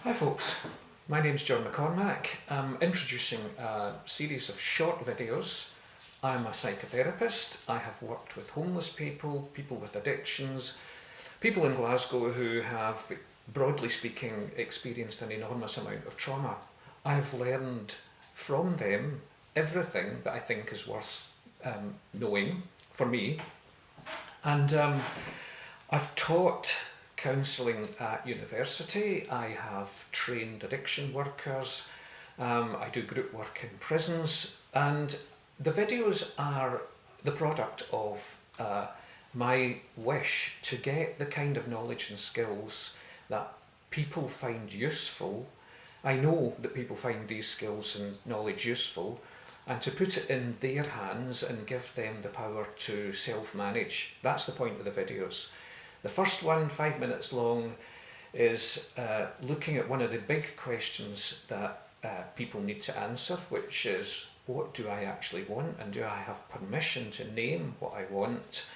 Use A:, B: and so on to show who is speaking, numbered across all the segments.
A: Hi folks, my name's John McCormack. I'm introducing a series of short videos. I'm a psychotherapist. I have worked with homeless people, people with addictions, people in Glasgow who have, broadly speaking, experienced an enormous amount of trauma. I've learned from them everything that I think is worth knowing for me. And I've taught counselling at university. I have trained addiction workers. I do group work in prisons, and the videos are the product of my wish to get the kind of knowledge and skills that people find useful. I know that people find these skills and knowledge useful, and to put it in their hands and give them the power to self-manage. That's the point of the videos. The first one, 5 minutes long, is looking at one of the big questions that people need to answer, which is, what do I actually want, and do I have permission to name what I want?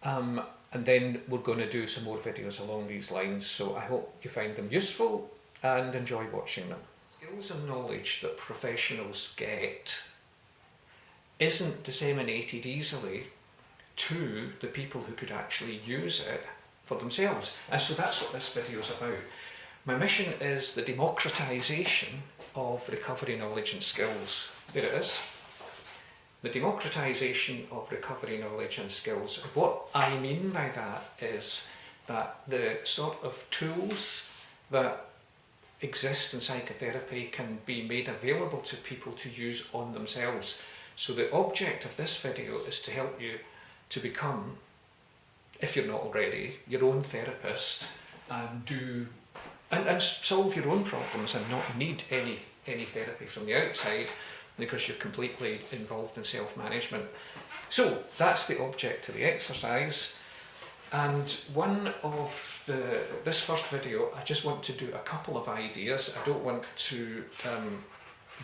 A: And then we're going to do some more videos along these lines, so I hope you find them useful and enjoy watching them. Skills and knowledge that professionals get isn't disseminated easily to the people who could actually use it for themselves. And so that's what this video is about. My mission is the democratisation of recovery knowledge and skills. There it is. The democratisation of recovery knowledge and skills. What I mean by that is that the sort of tools that exist in psychotherapy can be made available to people to use on themselves. So the object of this video is to help you to become, if you're not already, your own therapist and solve your own problems and not need any therapy from the outside because you're completely involved in self-management. So that's the object of the exercise. And this first video, I just want to do a couple of ideas. I don't want to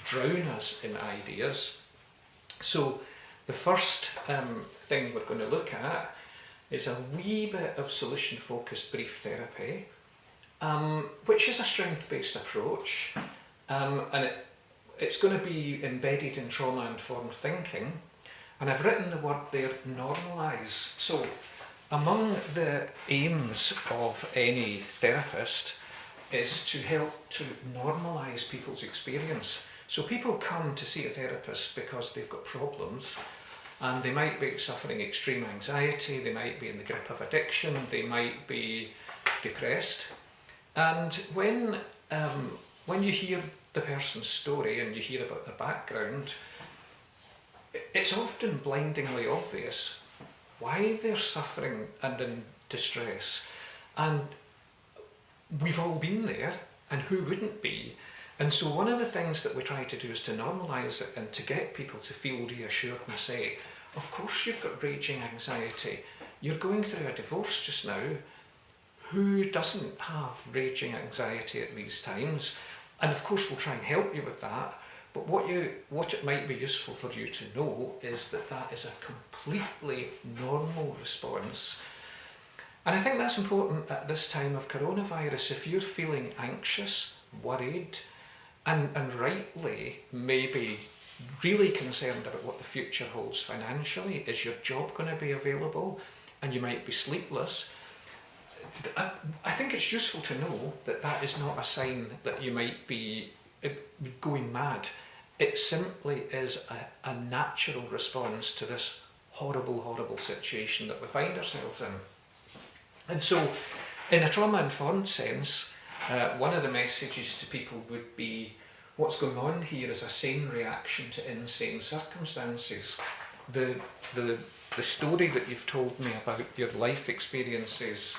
A: drown us in ideas. So the first thing we're going to look at is a wee bit of solution-focused brief therapy, which is a strength-based approach, and it's going to be embedded in trauma-informed thinking, and I've written the word there, normalise. So among the aims of any therapist is to help to normalise people's experience. So people come to see a therapist because they've got problems, and they might be suffering extreme anxiety, they might be in the grip of addiction, they might be depressed. And when you hear the person's story and you hear about their background, it's often blindingly obvious why they're suffering and in distress. And we've all been there, and who wouldn't be? And so one of the things that we try to do is to normalise it and to get people to feel reassured and say, of course you've got raging anxiety, you're going through a divorce just now, who doesn't have raging anxiety at these times? And of course we'll try and help you with that, but what it might be useful for you to know is that that is a completely normal response. And I think that's important at this time of coronavirus. If you're feeling anxious, worried, and rightly maybe really concerned about what the future holds financially, is your job going to be available, and you might be sleepless, I think it's useful to know that that is not a sign that you might be going mad. It simply is a natural response to this horrible, horrible situation that we find ourselves in. And so, in a trauma-informed sense, one of the messages to people would be, what's going on here is a sane reaction to insane circumstances. The story that you've told me about your life experiences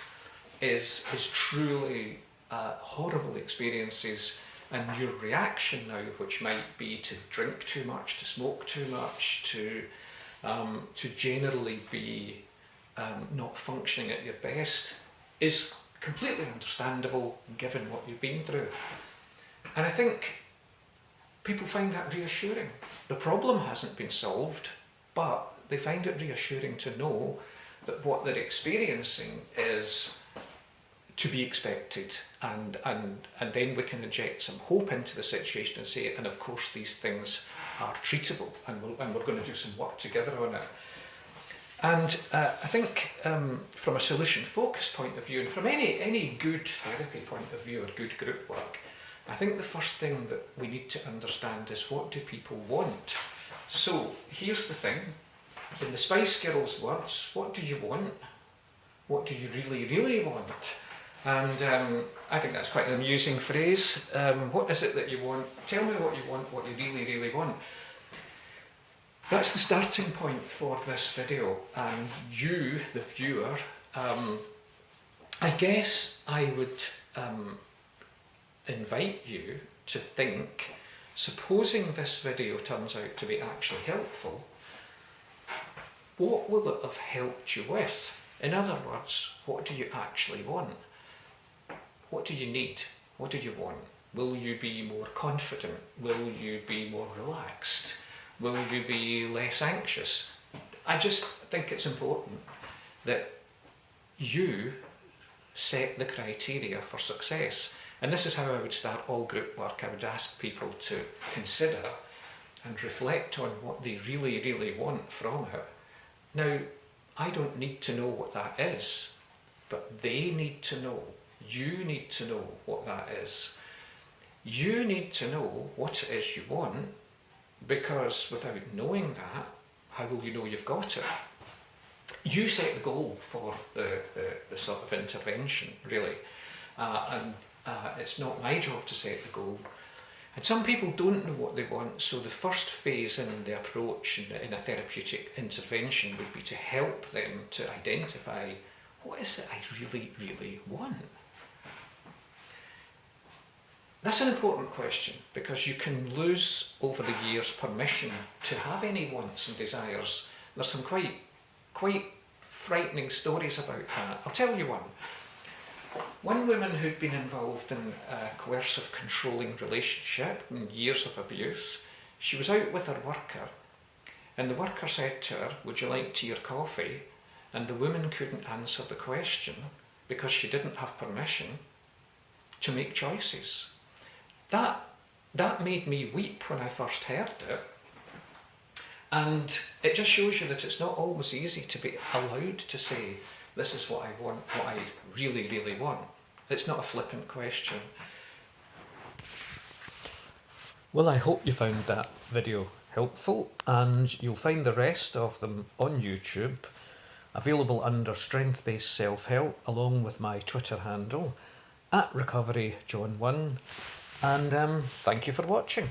A: is truly horrible experiences, and your reaction now, which might be to drink too much, to smoke too much, to generally be not functioning at your best, is completely understandable given what you've been through. And I think people find that reassuring. The problem hasn't been solved, but they find it reassuring to know that what they're experiencing is to be expected, and then we can inject some hope into the situation and say, and of course these things are treatable, and we're going to do some work together on it. And I think from a solution focused point of view, and from any good therapy point of view or good group work, I think the first thing that we need to understand is, what do people want? So here's the thing, in the Spice Girls words, what do you want? What do you really, really want? And I think that's quite an amusing phrase. What is it that you want? Tell me what you want, what you really, really want. That's the starting point for this video. And you, the viewer, I guess I would invite you to think, supposing this video turns out to be actually helpful, what will it have helped you with? In other words, what do you actually want? What do you need? What do you want? Will you be more confident? Will you be more relaxed? Will you be less anxious? I just think it's important that you set the criteria for success. And this is how I would start all group work. I would ask people to consider and reflect on what they really, really want from it. Now, I don't need to know what that is, but they need to know. You need to know what that is. You need to know what it is you want, because without knowing that, how will you know you've got it? You set the goal for the sort of intervention, really. And it's not my job to set the goal. And some people don't know what they want, so the first phase in the approach in a therapeutic intervention would be to help them to identify, what is it I really, really want? That's an important question, because you can lose over the years permission to have any wants and desires. There's some quite frightening stories about that. I'll tell you one. One woman who'd been involved in a coercive controlling relationship and years of abuse, she was out with her worker, and the worker said to her, "Would you like tea or coffee?" And the woman couldn't answer the question because she didn't have permission to make choices. That made me weep when I first heard it. And it just shows you that it's not always easy to be allowed to say, this is what I want, what I really, really want. It's not a flippant question. Well, I hope you found that video helpful, and you'll find the rest of them on YouTube, available under Strength Based Self-Help, along with my Twitter handle, @RecoveryJohn1. And thank you for watching.